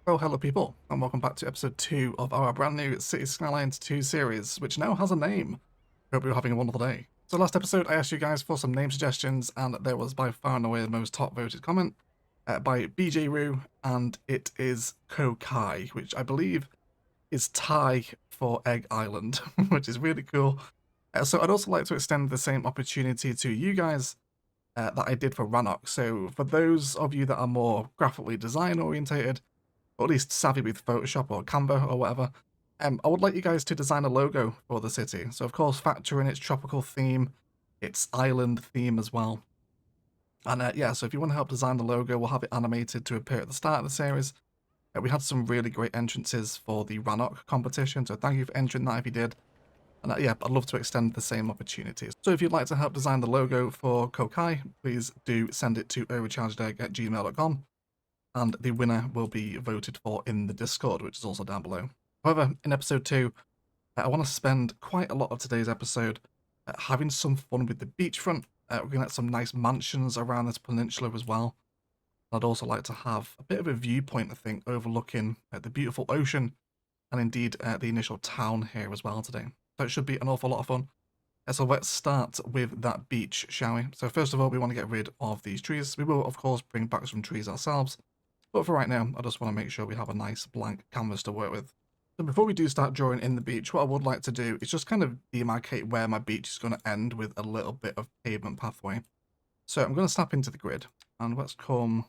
Well, hello people, and welcome back to episode 2 of our brand new Cities Skylines 2 series, which now has a name. Hope you're having a wonderful day. So last episode I asked you guys for some name suggestions, and there was by far and away the most top voted comment by BJ Roo, and it is Kokai, which I believe is Thai for Egg Island, which is really cool. So I'd also like to extend the same opportunity to you guys that I did for Rannoch. So for those of you that are more graphically design orientated, or at least savvy with Photoshop or Canva or whatever, I would like you guys to design a logo for the city. So of course factor in its tropical theme, its island theme as well. And yeah, so if you want to help design the logo, we'll have it animated to appear at the start of the series. We had some really great entrances for the Rannoch competition, so thank you for entering that if you did. And yeah, I'd love to extend the same opportunities. So if you'd like to help design the logo for Kokai, please do send it to overchargedegg@gmail.com. And the winner will be voted for in the Discord, which is also down below. However, in episode 2, I want to spend quite a lot of today's episode having some fun with the beachfront. We're going to get some nice mansions around this peninsula as well. I'd also like to have a bit of a viewpoint, I think, overlooking the beautiful ocean and indeed the initial town here as well today. So it should be an awful lot of fun. So let's start with that beach, shall we? So first of all, we want to get rid of these trees. We will, of course, bring back some trees ourselves. But for right now, I just want to make sure we have a nice blank canvas to work with. So before we do start drawing in the beach, what I would like to do is just kind of demarcate where my beach is going to end with a little bit of pavement pathway. So I'm going to snap into the grid, and let's come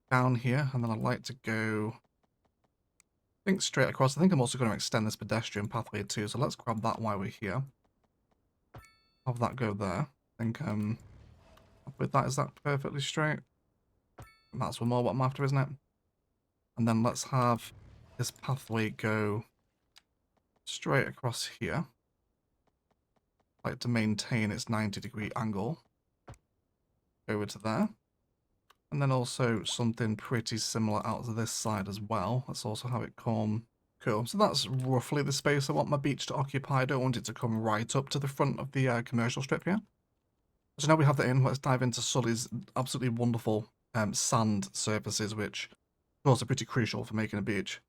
down here, and then I'd like to go, I think, straight across. I think I'm also going to extend this pedestrian pathway too, so let's grab that while we're here. Have that go there. I think with that, is that perfectly straight? And that's one more what I'm after, isn't it? And then let's have this pathway go straight across here. I like to maintain its 90-degree angle over to there. And then also something pretty similar out to this side as well. Let's also have it come. Cool. So that's roughly the space I want my beach to occupy. I don't want it to come right up to the front of the commercial strip here. So now we have that in, let's dive into Sully's absolutely wonderful sand surfaces, which of course are pretty crucial for making a beach.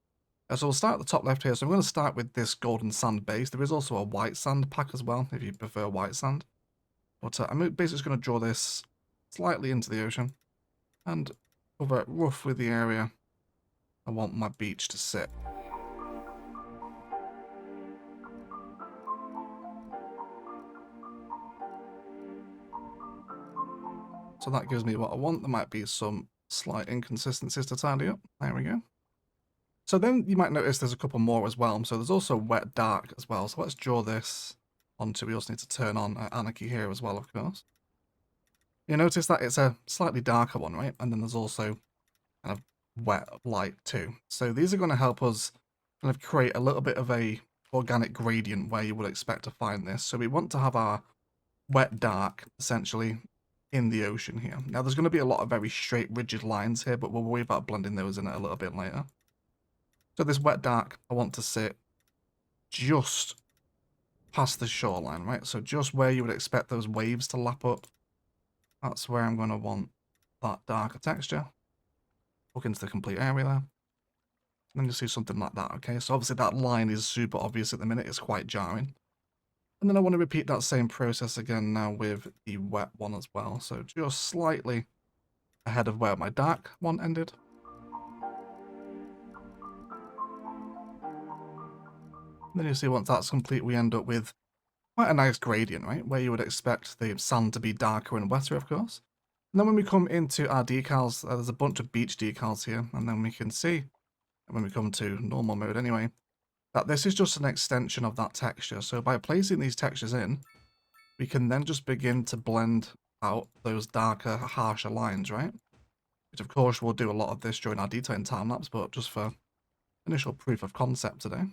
So we'll start at the top left here. So I'm going to start with this golden sand base. There is also a white sand pack as well, if you prefer white sand. But I'm basically just going to draw this slightly into the ocean and cover roughly the area I want my beach to sit. So that gives me what I want. There might be some slight inconsistencies to tidy up. There we go. So then you might notice there's a couple more as well. So there's also wet dark as well. So let's draw this onto, we also need to turn on Anarchy here as well, of course. You'll notice that it's a slightly darker one, right? And then there's also kind of wet light too. So these are going to help us kind of create a little bit of a organic gradient where you would expect to find this. So we want to have our wet dark essentially in the ocean here. Now there's going to be a lot of very straight rigid lines here, but we'll worry about blending those in a little bit later. So this wet dark I want to sit just past the shoreline, right? So just where you would expect those waves to lap up. That's where I'm going to want that darker texture. Look into the complete area there. And then you see something like that, okay? So obviously that line is super obvious at the minute. It's quite jarring. And then I want to repeat that same process again now with the wet one as well. So just slightly ahead of where my dark one ended. And then you see once that's complete, we end up with quite a nice gradient, right? Where you would expect the sand to be darker and wetter, of course. And then when we come into our decals, there's a bunch of beach decals here. And then we can see, when we come to normal mode anyway, that this is just an extension of that texture. So by placing these textures in, we can then just begin to blend out those darker, harsher lines, right? Which of course we'll do a lot of this during our detailing time lapse, but just for initial proof of concept today.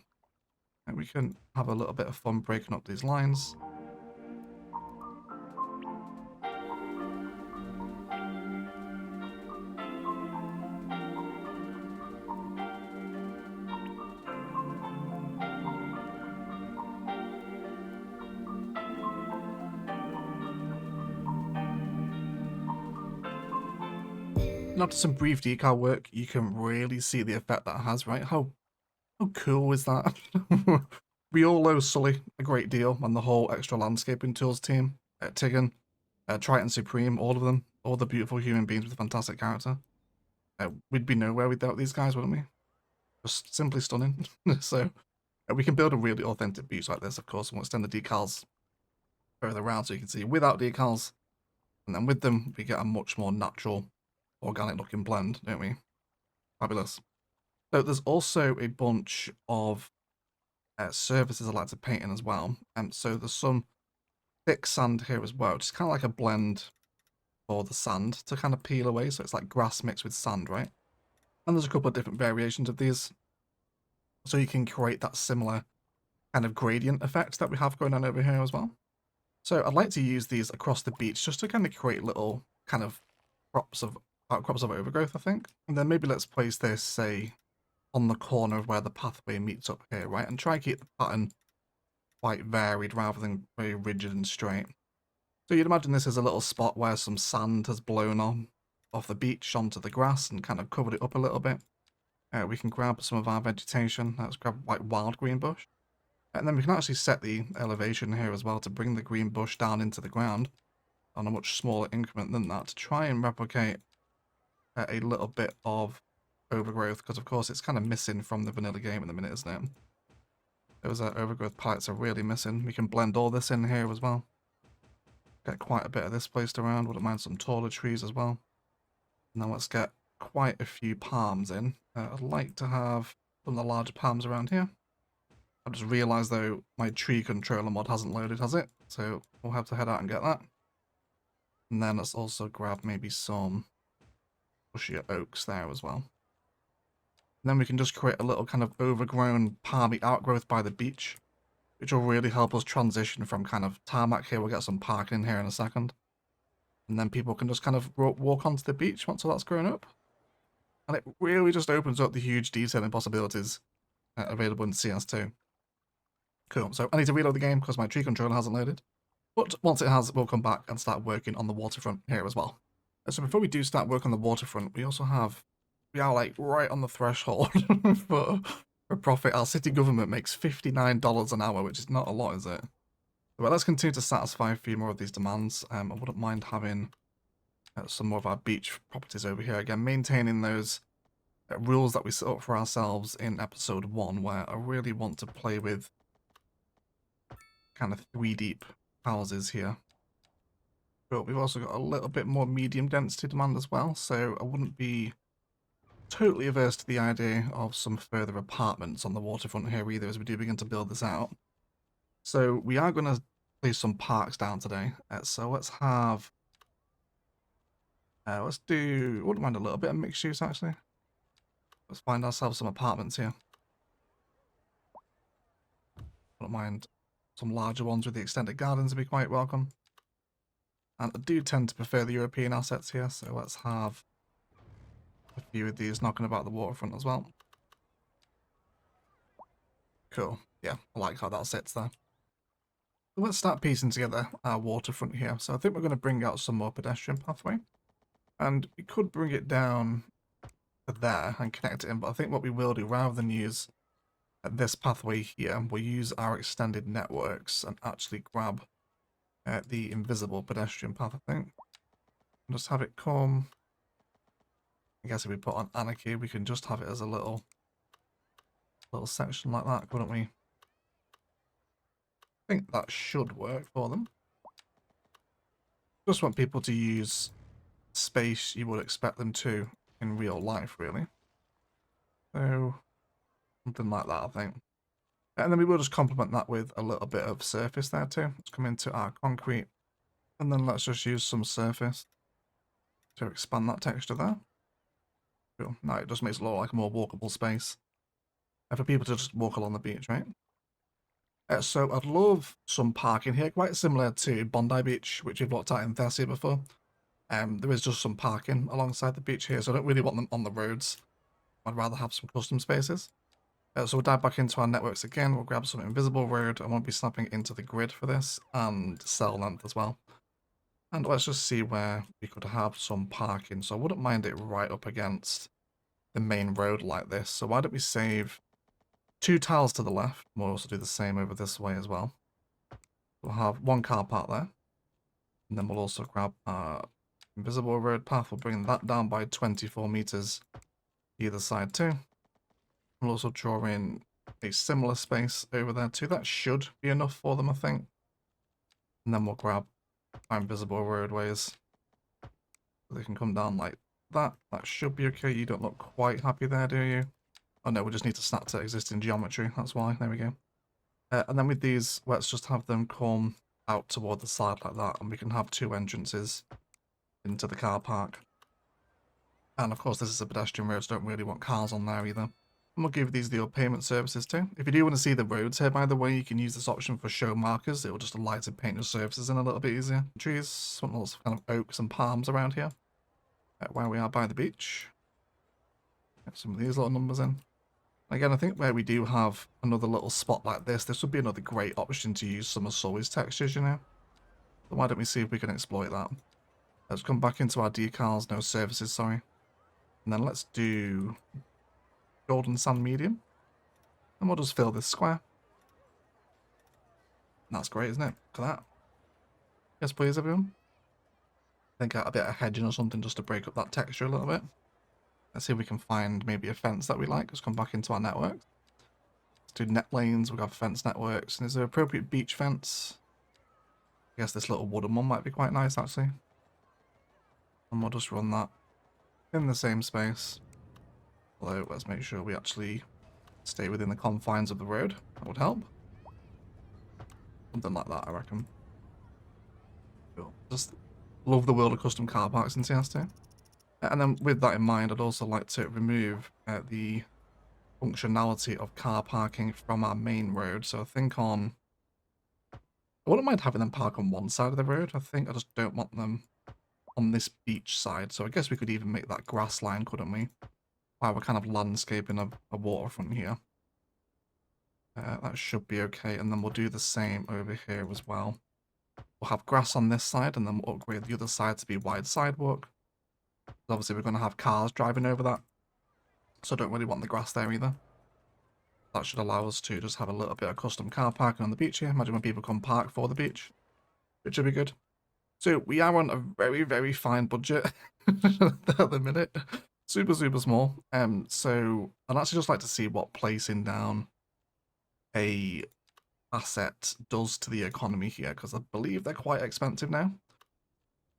And we can have a little bit of fun breaking up these lines. after some brief decal work, you can really see the effect that has, right? How cool is that? We all owe Sully a great deal and the whole extra landscaping tools team at Tigan, Triton Supreme, all of them, all the beautiful human beings with a fantastic character. We'd be nowhere without these guys, wouldn't we? Just simply stunning. So we can build a really authentic beach like this, of course, and we'll extend the decals further around so you can see without decals. And then with them, we get a much more natural, organic looking blend, don't we? Fabulous. So there's also a bunch of surfaces I like to paint in as well. So there's some thick sand here as well, which is kind of like a blend for the sand to kind of peel away. So it's like grass mixed with sand, right? And there's a couple of different variations of these. So you can create that similar kind of gradient effect that we have going on over here as well. So I'd like to use these across the beach just to kind of create little kind of crops of overgrowth, I think. And then maybe let's place this, say, on the corner of where the pathway meets up here, right? And try and keep the pattern quite varied rather than very rigid and straight. So you'd imagine this is a little spot where some sand has blown on off the beach onto the grass and kind of covered it up a little bit. We can grab some of our vegetation. Let's grab like wild green bush. And then we can actually set the elevation here as well to bring the green bush down into the ground on a much smaller increment than that to try and replicate a little bit of overgrowth, because of course it's kind of missing from the vanilla game at the minute, isn't it? Those overgrowth palettes are really missing. We can blend all this in here as well. Get quite a bit of this placed around. Wouldn't mind some taller trees as well. Now let's get quite a few palms in. I'd like to have some of the larger palms around here. I've just realised though my tree controller mod hasn't loaded, has it? So we'll have to head out and get that. And then let's also grab maybe some bushier oaks there as well. And then we can just create a little kind of overgrown palmy outgrowth by the beach, which will really help us transition from kind of tarmac here. We'll get some parking in here in a second. And then people can just kind of walk onto the beach once all that's grown up. And it really just opens up the huge detailing possibilities available in CS2. Cool. So I need to reload the game because my tree controller hasn't loaded. But once it has, we'll come back and start working on the waterfront here as well. So before we do start work on the waterfront, we are like right on the threshold for profit. Our city government makes $59 an hour, which is not a lot, is it? But let's continue to satisfy a few more of these demands. I wouldn't mind having some more of our beach properties over here. Again, maintaining those rules that we set up for ourselves in episode 1, where I really want to play with kind of 3-deep houses here. But we've also got a little bit more medium density demand as well, so I wouldn't be totally averse to the idea of some further apartments on the waterfront here either as we do begin to build this out. So we are going to place some parks down today. So let's have... let's do... I wouldn't mind a little bit of mixed use actually. Let's find ourselves some apartments here. Wouldn't mind some larger ones with the extended gardens would be quite welcome. And I do tend to prefer the European assets here, so let's have a few of these knocking about the waterfront as well. Cool. Yeah, I like how that sits there. So let's start piecing together our waterfront here. So I think we're going to bring out some more pedestrian pathway. And we could bring it down to there and connect it in, but I think what we will do, rather than use this pathway here, we'll use our extended networks and actually grab the invisible pedestrian path, I think. And just have it come... I guess if we put on Anarchy, we can just have it as a little section like that, couldn't we? I think that should work for them. Just want people to use space you would expect them to in real life, really. So, something like that, I think. And then we will just complement that with a little bit of surface there too. Let's come into our concrete, and then let's just use some surface to expand that texture there. Cool. Now it just makes it look like a more walkable space. And for people to just walk along the beach, right? So I'd love some parking here, quite similar to Bondi Beach, which we've looked at in Thessia before. There is just some parking alongside the beach here, so I don't really want them on the roads. I'd rather have some custom spaces. So we'll dive back into our networks again. We'll grab some invisible road. I won't be snapping into the grid for this, and cell length as well. And let's just see where we could have some parking. So I wouldn't mind it right up against the main road like this. So why don't we save 2 tiles to the left? We'll also do the same over this way as well. We'll have 1 car park there. And then we'll also grab our invisible road path. We'll bring that down by 24 meters either side too. We'll also draw in a similar space over there too. That should be enough for them, I think. And then we'll grab our invisible roadways. So they can come down like that. That should be okay. You don't look quite happy there, do you? Oh no, we just need to snap to existing geometry. That's why. There we go. And then with these, let's just have them come out toward the side like that. And we can have 2 entrances into the car park. And of course, this is a pedestrian road, so don't really want cars on there either. And we'll give these the payment services too. If you do want to see the roads here, by the way, you can use this option for show markers. It will just allow you to paint your surfaces in a little bit easier. Trees, want lots of kind of oaks and palms around here. Where we are by the beach. Get some of these little numbers in. Again, I think where we do have another little spot like this would be another great option to use some of Sully's textures, you know. So why don't we see if we can exploit that. Let's come back into our decals, no surfaces, sorry. And then let's do golden sand medium. And we'll just fill this square. And that's great, isn't it? Look at that. Yes, please, everyone. I think a bit of hedging or something just to break up that texture a little bit. Let's see if we can find maybe a fence that we like. Let's come back into our network. Let's do net lanes. We've got fence networks. And is there an appropriate beach fence? I guess this little wooden one might be quite nice, actually. And we'll just run that in the same space. Although, let's make sure we actually stay within the confines of the road. That would help. Something like that, I reckon. Cool. Just love the world of custom car parks in CS2. And then with that in mind, I'd also like to remove the functionality of car parking from our main road. So I think I wouldn't mind having them park on one side of the road. I think I just don't want them on this beach side. So I guess we could even make that grass line, couldn't we? While we're kind of landscaping a waterfront here. That should be okay. And then we'll do the same over here as well. We'll have grass on this side and then we'll upgrade the other side to be wide sidewalk. Obviously, we're going to have cars driving over that. So I don't really want the grass there either. That should allow us to just have a little bit of custom car parking on the beach here. Imagine when people come park for the beach. Which should be good. So we are on a very, very fine budget at the minute. Super, super small. So I'd actually just like to see what placing down a asset does to the economy here, because I believe they're quite expensive now.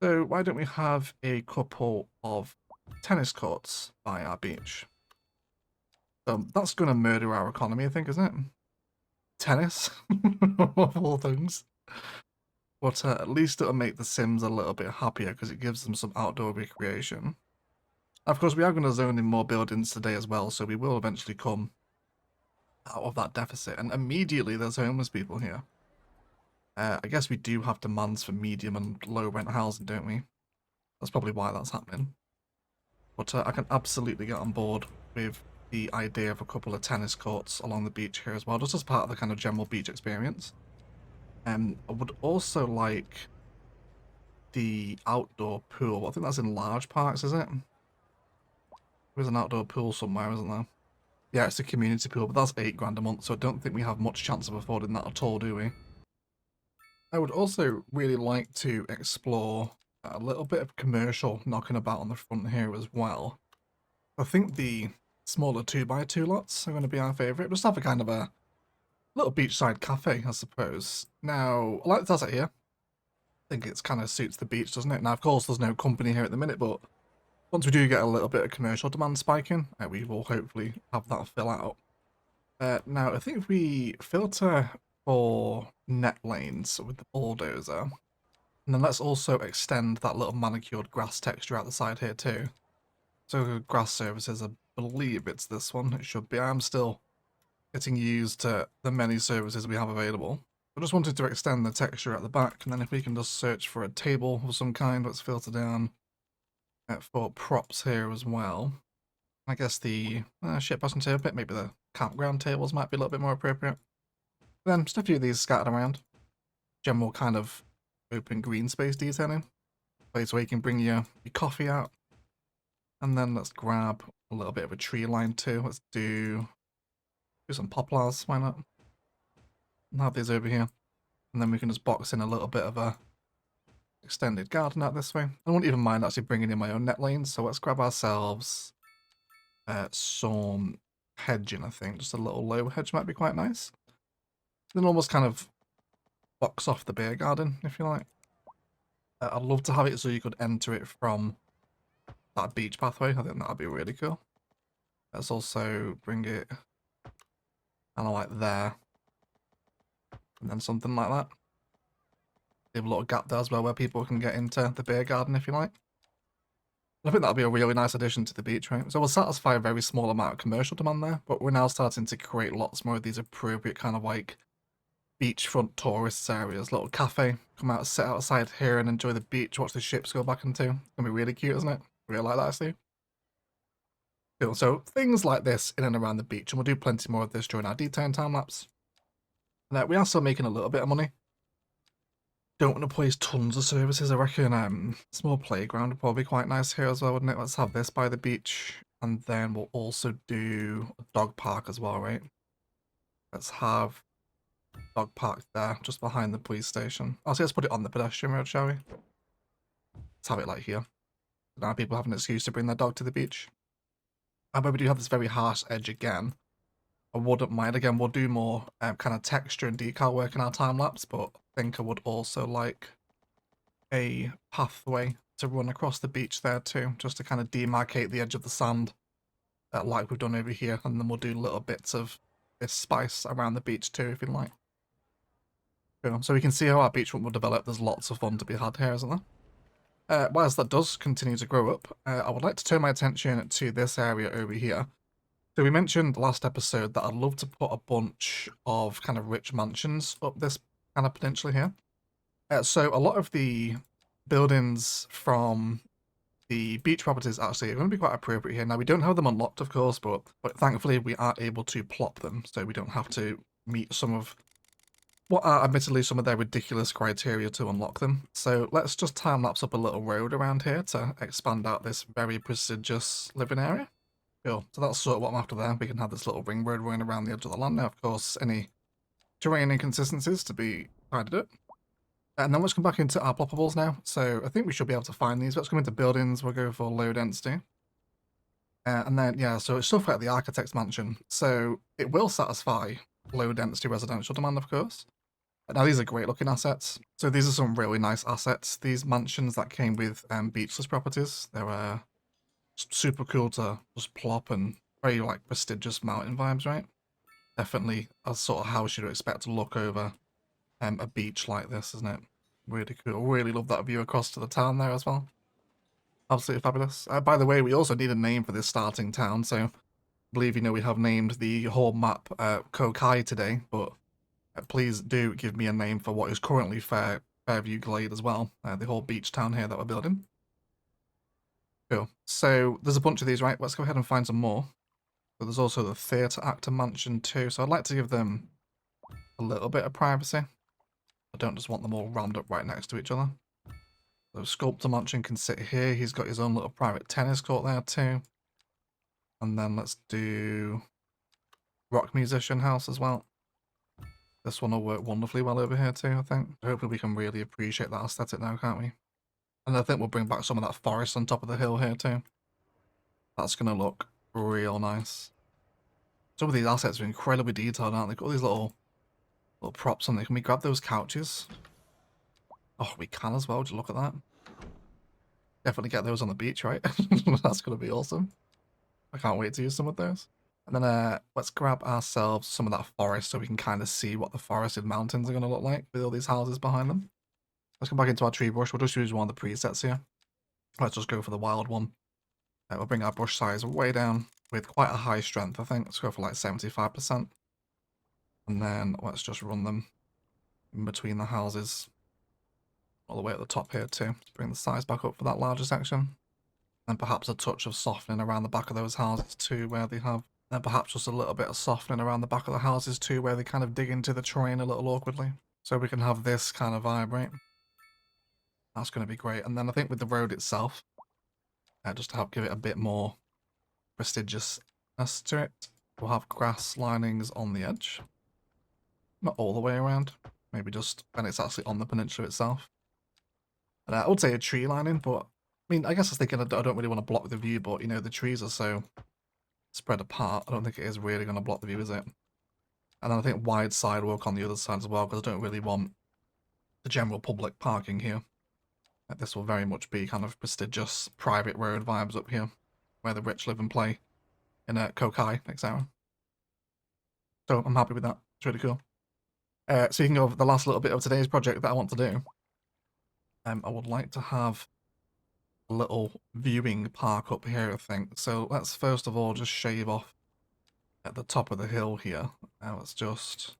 So why don't we have a couple of tennis courts by our beach? That's going to murder our economy, I think, isn't it? Tennis, of all things. But at least it'll make the Sims a little bit happier because it gives them some outdoor recreation. Of course, we are going to zone in more buildings today as well, so we will eventually come out of that deficit. And immediately there's homeless people here. I guess we do have demands for medium and low rent housing, don't we? That's probably why that's happening. But I can absolutely get on board with the idea of a couple of tennis courts along the beach here as well, just as part of the kind of general beach experience. I would also like the outdoor pool. I think that's in large parks, is it? There's an outdoor pool somewhere, isn't there? Yeah, it's a community pool, but that's £8 a month, so I don't think we have much chance of affording that at all, do we? I would also really like to explore a little bit of commercial knocking about on the front here as well. I think the smaller 2x2 lots are going to be our favourite. Just have a kind of a little beachside cafe, I suppose. Now, I like the asset here. I think it kind of suits the beach, doesn't it? Now, of course, there's no company here at the minute, but once we do get a little bit of commercial demand spiking, we will hopefully have that fill out. Now, I think if we filter for net lanes with the Bulldozer, and then let's also extend that little manicured grass texture out the side here too. So grass services, I believe it's this one. It should be. I'm still getting used to the many services we have available. I just wanted to extend the texture at the back, and then if we can just search for a table of some kind, let's filter down for props here as well. I guess the shitposting table pit, maybe the campground tables might be a little bit more appropriate. Then just a few of these scattered around. General kind of open green space detailing. place where you can bring your coffee out. And then let's grab a little bit of a tree line too. Let's do some poplars, why not? And have these over here. And then we can just box in a little bit of a extended garden out this way. I wouldn't even mind actually bringing in my own net lanes. So let's grab ourselves some hedging, I think. Just a little low hedge might be quite nice. Then almost kind of box off the beer garden, if you like. I'd love to have it so you could enter it from that beach pathway. I think that'd be really cool. Let's also bring it kind of like there. And then something like that. Leave a little gap there as well where people can get into the beer garden if you like. I think that'll be a really nice addition to the beach, right? So we'll satisfy a very small amount of commercial demand there, but we're now starting to create lots more of these appropriate kind of like beachfront tourist areas. Little cafe, come out, sit outside here and enjoy the beach, watch the ships go back into. It's gonna be really cute, isn't it? Really like that, actually. Cool. So things like this in and around the beach, and we'll do plenty more of this during our detailing time lapse. And we are still making a little bit of money. Don't want to place tons of services. I reckon small playground would probably be quite nice here as well, wouldn't it? Let's have this by the beach, and then we'll also do a dog park as well, right? Let's have dog park there, just behind the police station. I'll say let's put it on the pedestrian road, shall we? Let's have it like here. Now people have an excuse to bring their dog to the beach. But we do have this very harsh edge again. I wouldn't mind. Again, we'll do more kind of texture and decal work in our time lapse, but I think I would also like a pathway to run across the beach there too, just to kind of demarcate the edge of the sand, like we've done over here, and then we'll do little bits of this spice around the beach too, if you like. Cool. So we can see how our beachfront will develop. There's lots of fun to be had here, isn't there? Whilst that does continue to grow up, I would like to turn my attention to this area over here. So we mentioned last episode that I'd love to put a bunch of kind of rich mansions up this kind of peninsula here. So a lot of the buildings from the beach properties actually are going to be quite appropriate here. Now we don't have them unlocked, of course, but thankfully we are able to plop them, so we don't have to meet some of what are admittedly some of their ridiculous criteria to unlock them. So let's just time lapse up a little road around here to expand out this very prestigious living area. Cool. So that's sort of what I'm after there. We can have this little ring road running around the edge of the land now. Of course, any terrain inconsistencies to be tidied up. And then let's come back into our ploppables now. So I think we should be able to find these. Let's come into buildings. We'll go for low density. And then, yeah, so it's stuff like the architect's mansion. So it will satisfy low density residential demand, of course. Now, these are great looking assets. So these are some really nice assets. These mansions that came with beachless properties. They're super cool to just plop and very like prestigious mountain vibes, right? Definitely a sort of house you'd expect to look over a beach like this, isn't it? Really cool. Really love that view across to the town there as well. Absolutely fabulous. By the way, we also need a name for this starting town. So I believe, you know, we have named the whole map Kokai today, but please do give me a name for what is currently Fairview Glade as well. The whole beach town here that we're building. Cool. So there's a bunch of these, right? Let's go ahead and find some more. So there's also the theatre actor mansion too. So I'd like to give them a little bit of privacy. I don't just want them all rammed up right next to each other. So sculptor mansion can sit here. He's got his own little private tennis court there too. And then let's do rock musician house as well. This one will work wonderfully well over here too, I think. Hopefully we can really appreciate that aesthetic now, can't we? And I think we'll bring back some of that forest on top of the hill here too. That's going to look real nice. Some of these assets are incredibly detailed, aren't they? Got all these little props on there. Can we grab those couches? Oh, we can as well. Just look at that. Definitely get those on the beach, right? That's going to be awesome. I can't wait to use some of those. And then let's grab ourselves some of that forest so we can kind of see what the forested mountains are going to look like with all these houses behind them. Let's come back into our tree brush. We'll just use one of the presets here. Let's just go for the wild one. We'll bring our brush size way down with quite a high strength, I think. Let's go for like 75%. And then let's just run them in between the houses all the way at the top here too. Let's bring the size back up for that larger section. And perhaps a touch of softening around the back of those houses too, where they have... And perhaps just a little bit of softening around the back of the houses too, where they kind of dig into the terrain a little awkwardly. So we can have this kind of vibe, right? That's going to be great. And then I think with the road itself, just to help give it a bit more prestigiousness to it, we'll have grass linings on the edge. Not all the way around, maybe just when it's actually on the peninsula itself. And I would say a tree lining, but I mean, I guess I was thinking I don't really want to block the view, but you know, the trees are so spread apart, I don't think it is really going to block the view, is it? And then I think wide sidewalk on the other side as well, because I don't really want the general public parking here. This will very much be kind of prestigious private road vibes up here, where the rich live and play in Kokai, etc. So I'm happy with that. It's really cool. Speaking of the last little bit of today's project that I want to do, I would like to have a little viewing park up here, I think. So let's first of all just shave off at the top of the hill here. Let's just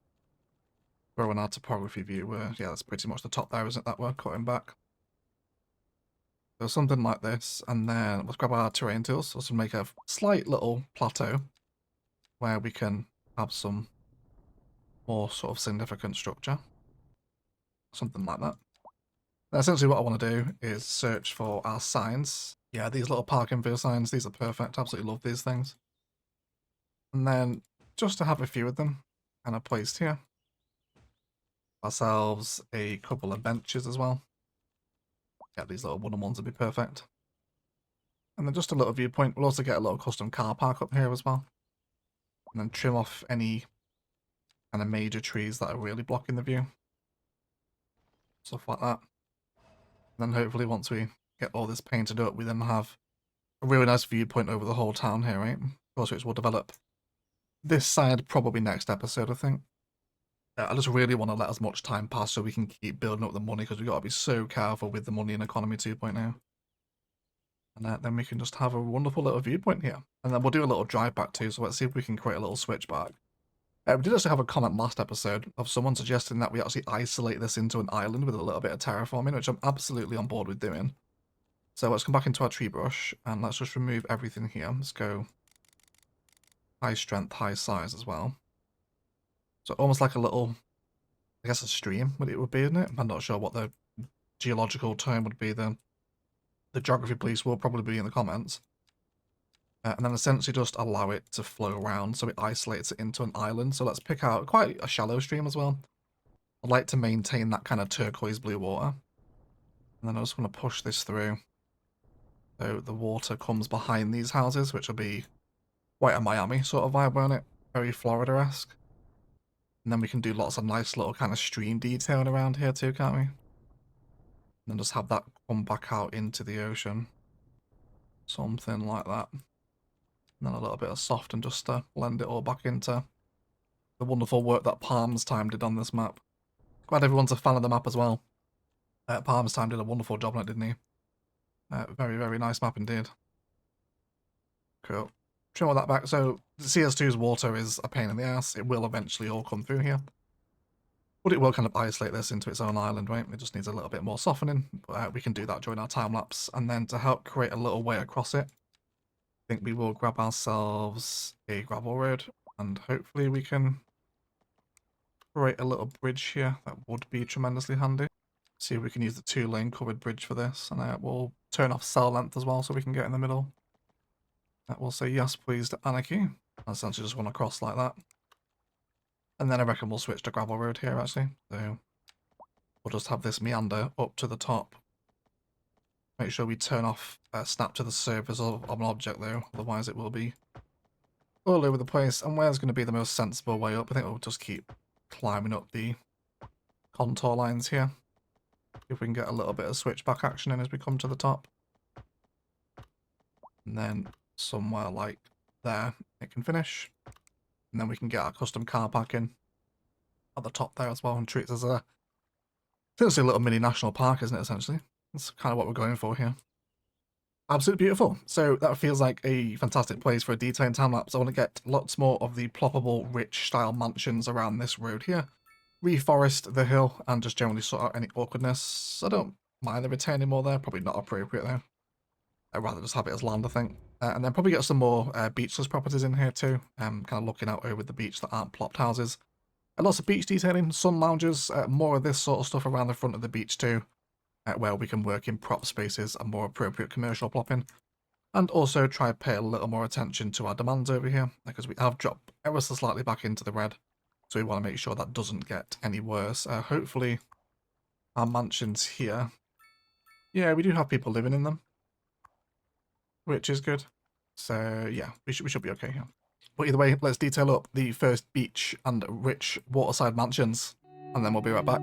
throw in our topography view where, yeah, that's pretty much the top there, isn't it, that we're cutting back. So something like this, and then let's grab our terrain tools. So let's make a slight little plateau where we can have some more sort of significant structure. Something like that. Now, essentially what I want to do is search for our signs. Yeah, these little park info signs, these are perfect. Absolutely love these things. And then just to have a few of them kind of placed here. Ourselves a couple of benches as well. Yeah, these little wooden ones would be perfect. And then just a little viewpoint. We'll also get a little custom car park up here as well. And then trim off any kind of major trees that are really blocking the view. Stuff like that. And then hopefully once we get all this painted up, we then have a really nice viewpoint over the whole town here, right? Of course, which will develop this side probably next episode, I think. I just really want to let as much time pass so we can keep building up the money, because we've got to be so careful with the money in Economy 2.0. And then we can just have a wonderful little viewpoint here. And then we'll do a little drive back too, so let's see if we can create a little switchback. We did actually have a comment last episode of someone suggesting that we actually isolate this into an island with a little bit of terraforming, which I'm absolutely on board with doing. So let's come back into our tree brush, and let's just remove everything here. Let's go high strength, high size as well. So almost like a little, I guess a stream, it would be, isn't it? I'm not sure what the geological term would be. The geography police will probably be in the comments. And then essentially just allow it to flow around so it isolates it into an island. So let's pick out quite a shallow stream as well. I'd like to maintain that kind of turquoise blue water. And then I just want to push this through. So the water comes behind these houses, which will be quite a Miami sort of vibe, won't it? Very Florida-esque. And then we can do lots of nice little kind of stream detailing around here too, can't we? And then just have that come back out into the ocean. Something like that. And then a little bit of soft and just blend it all back into the wonderful work that Palms Time did on this map. Glad everyone's a fan of the map as well. Palms Time did a wonderful job on it, didn't he? Very, very nice map indeed. Cool. Trim all that back. So the CS2's water is a pain in the ass. It will eventually all come through here. But it will kind of isolate this into its own island, right? It just needs a little bit more softening. But we can do that during our time lapse. And then to help create a little way across it, I think we will grab ourselves a gravel road. And hopefully we can create a little bridge here. That would be tremendously handy. See if we can use the 2-lane covered bridge for this. And we'll turn off cell length as well so we can get in the middle. We'll say yes please to Anarchy. I essentially just want to cross like that. And then I reckon we'll switch to gravel road here actually. So we'll just have this meander up to the top. Make sure we turn off snap to the surface of an object though, otherwise it will be all over the place. And where's going to be the most sensible way up? I think we'll just keep climbing up the contour lines here. If we can get a little bit of switchback action in as we come to the top. And then somewhere like there it can finish. And then we can get our custom car park in at the top there as well and treat it as a little mini national park, isn't it, essentially? That's kind of what we're going for here. Absolutely beautiful. So that feels like a fantastic place for a detailing time lapse. I want to get lots more of the ploppable, rich style mansions around this road here. Reforest the hill and just generally sort out any awkwardness. I don't mind the retaining wall there. Probably not appropriate though. I'd rather just have it as land, I think. And then probably get some more beachless properties in here too. Kind of looking out over the beach that aren't plopped houses. Lots of beach detailing, sun lounges, more of this sort of stuff around the front of the beach too. where we can work in prop spaces and more appropriate commercial plopping. And also try and pay a little more attention to our demands over here, because we have dropped ever so slightly back into the red. So we want to make sure that doesn't get any worse. Hopefully our mansions here, yeah, we do have people living in them, which is good. So yeah, we should be okay here. But either way, let's detail up the first beach and rich waterside mansions, and then we'll be right back.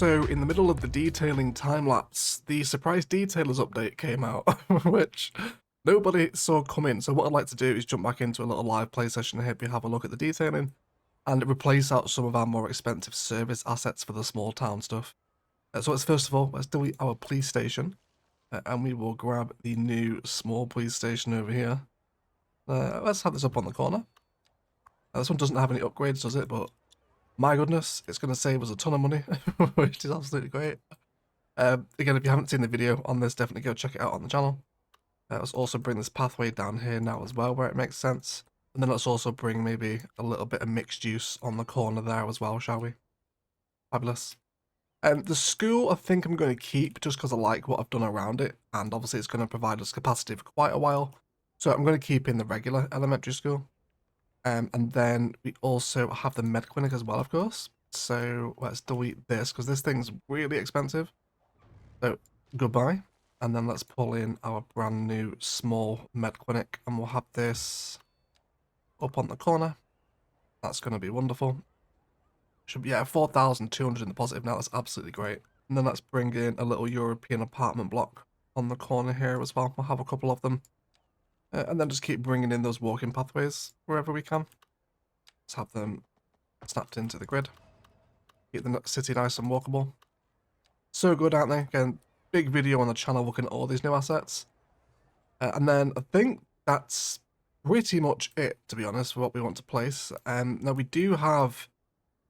So in the middle of the detailing time-lapse, the surprise detailers update came out, which nobody saw coming. So what I'd like to do is jump back into a little live play session here, we have a look at the detailing, and replace out some of our more expensive service assets for the small town stuff. So let's first of all, let's delete our police station, and we will grab the new small police station over here. Let's have this up on the corner. This one doesn't have any upgrades, does it? But my goodness, it's going to save us a ton of money, which is absolutely great. Again, if you haven't seen the video on this, definitely go check it out on the channel. Let's also bring this pathway down here now as well, where it makes sense. And then let's also bring maybe a little bit of mixed use on the corner there as well, shall we? Fabulous. The school, I think I'm going to keep just because I like what I've done around it. And obviously it's going to provide us capacity for quite a while. So I'm going to keep in the regular elementary school. And then we also have the med clinic as well, of course. So let's delete this because this thing's really expensive. So goodbye. And then let's pull in our brand new small med clinic and we'll have this up on the corner. That's going to be wonderful. Should be, yeah, 4,200 in the positive now. That's absolutely great. And then let's bring in a little European apartment block on the corner here as well. We'll have a couple of them. And then just keep bringing in those walking pathways wherever we can. Let's have them snapped into the grid. Keep the city nice and walkable. So good, aren't they? Again, big video on the channel looking at all these new assets. And then I think that's pretty much it, to be honest, for what we want to place. Now, we do have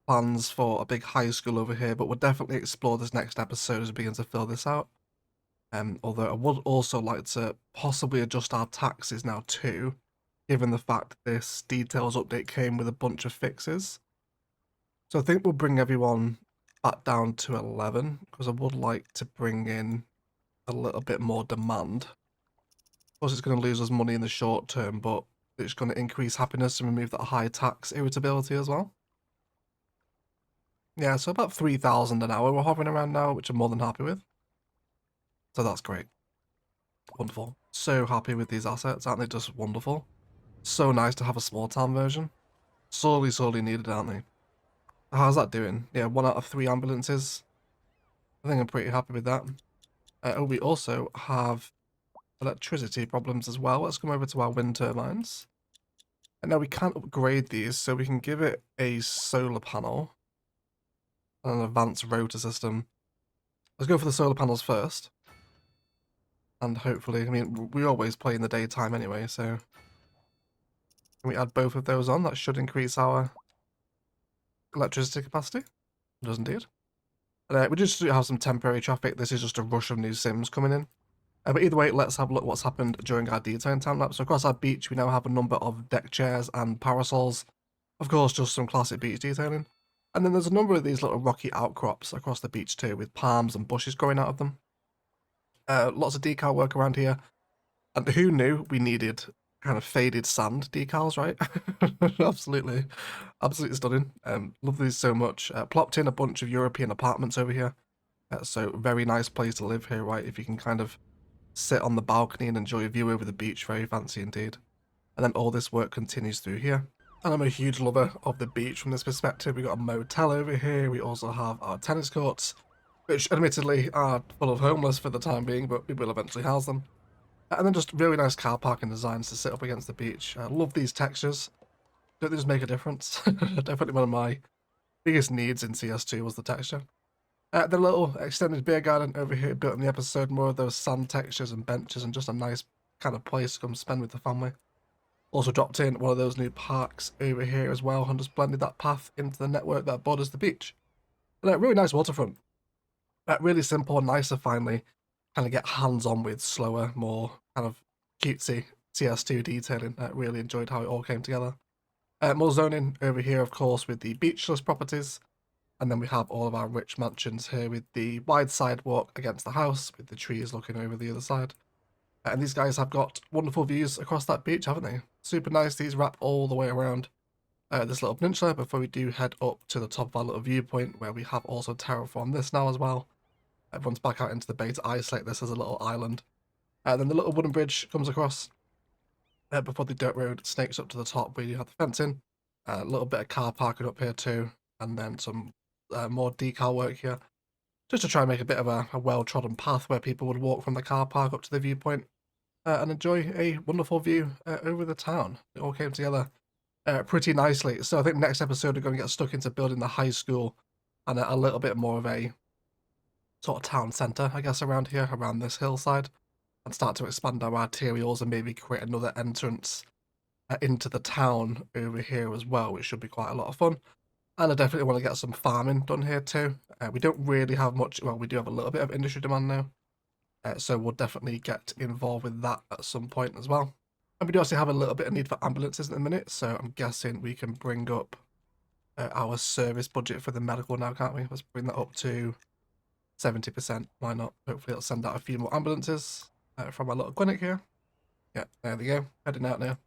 plans for a big high school over here, but we'll definitely explore this next episode as we begin to fill this out. Although I would also like to possibly adjust our taxes now too, given the fact this details update came with a bunch of fixes. So I think we'll bring everyone back down to 11, because I would like to bring in a little bit more demand. Of course, it's going to lose us money in the short term, but it's going to increase happiness and remove that high tax irritability as well. Yeah, so about 3,000 an hour we're hovering around now, which I'm more than happy with. So that's great. Wonderful. So happy with these assets, aren't they just wonderful? So nice to have a small town version. Sorely needed, aren't they? How's that doing? Yeah, 1 out of 3 ambulances. I think I'm pretty happy with that. We also have electricity problems as well. Let's come over to our wind turbines. And now we can't upgrade these, so we can give it a solar panel and an advanced rotor system. Let's go for the solar panels first. And hopefully, I mean, we always play in the daytime anyway, so can we add both of those on? That should increase our electricity capacity. It does indeed. We just have some temporary traffic. This is just a rush of new sims coming in. But either way, let's have a look what's happened during our detailing time lapse. So across our beach, we now have a number of deck chairs and parasols. Of course, just some classic beach detailing. And then there's a number of these little rocky outcrops across the beach too, with palms and bushes growing out of them. Lots of decal work around here. And who knew we needed kind of faded sand decals, right? Absolutely stunning. Love these so much. Plopped in a bunch of European apartments over here. So very nice place to live here, right? If you can kind of sit on the balcony and enjoy a view over the beach, very fancy indeed. And then all this work continues through here. And I'm a huge lover of the beach from this perspective. We got a motel over here. We also have our tennis courts, which admittedly are full of homeless for the time being, but we will eventually house them. And then just really nice car parking designs to sit up against the beach. I love these textures. Don't they just make a difference? Definitely one of my biggest needs in CS2 was the texture. The little extended beer garden over here built in the episode, more of those sand textures and benches and just a nice kind of place to come spend with the family. Also dropped in one of those new parks over here as well and just blended that path into the network that borders the beach. And a really nice waterfront. Really simple, nice to finally kind of get hands-on with, slower, more kind of cutesy CS2 detailing. Really enjoyed how it all came together. More zoning over here, of course, with the beachless properties. And then we have all of our rich mansions here with the wide sidewalk against the house, with the trees looking over the other side. And these guys have got wonderful views across that beach, haven't they? Super nice. These wrap all the way around this little peninsula before we do head up to the top of our little viewpoint, where we have also terraformed this now as well. Everyone's back out into the bay to isolate this as a little island. Then the little wooden bridge comes across before the dirt road snakes up to the top where you have the fencing. A little bit of car parking up here too, and then some more decal work here. just to try and make a bit of a well-trodden path where people would walk from the car park up to the viewpoint and enjoy a wonderful view over the town. It all came together pretty nicely. So I think next episode we're going to get stuck into building the high school and a little bit more of a sort of town centre, I guess, around here, around this hillside, and start to expand our arterials and maybe create another entrance into the town over here as well, which should be quite a lot of fun. And I definitely want to get some farming done here too. We don't really have much, well, we do have a little bit of industry demand now, so we'll definitely get involved with that at some point as well. And we do also have a little bit of need for ambulances in a minute, so I'm guessing we can bring up our service budget for the medical now, can't we? Let's bring that up to 70%. Why not? Hopefully it'll send out a few more ambulances from our little clinic here. Yeah, there we go. Heading out now.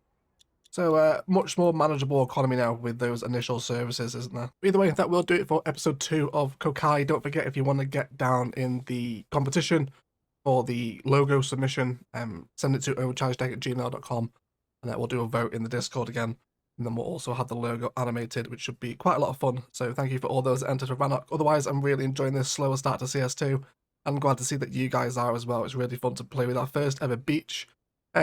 So much more manageable economy now with those initial services, isn't there? Either way, that will do it for episode 2 of Kokai. Don't forget, if you want to get down in the competition for the logo submission, send it to overcharged@gmail.com, and we'll do a vote in the Discord again. And then we'll also have the logo animated, which should be quite a lot of fun. So thank you for all those that entered for Rannoch. Otherwise, I'm really enjoying this slower start to CS2. I'm glad to see that you guys are as well. It's really fun to play with our first ever beach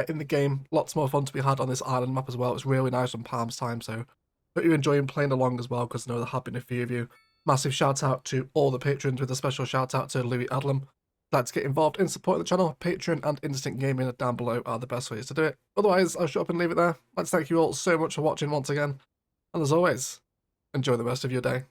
in the game. Lots more fun to be had on this island map as well. It's really nice on Palms time, so hope you're enjoying playing along as well, because I know there have been a few of you. Massive shout out to all the patrons, with a special shout out to Louis Adlam. Like to get involved in supporting the channel, Patreon and Instant Gaming down below are the best ways to do it. Otherwise, I'll shut up and leave it there. Let's thank you all so much for watching once again, and as always, enjoy the rest of your day.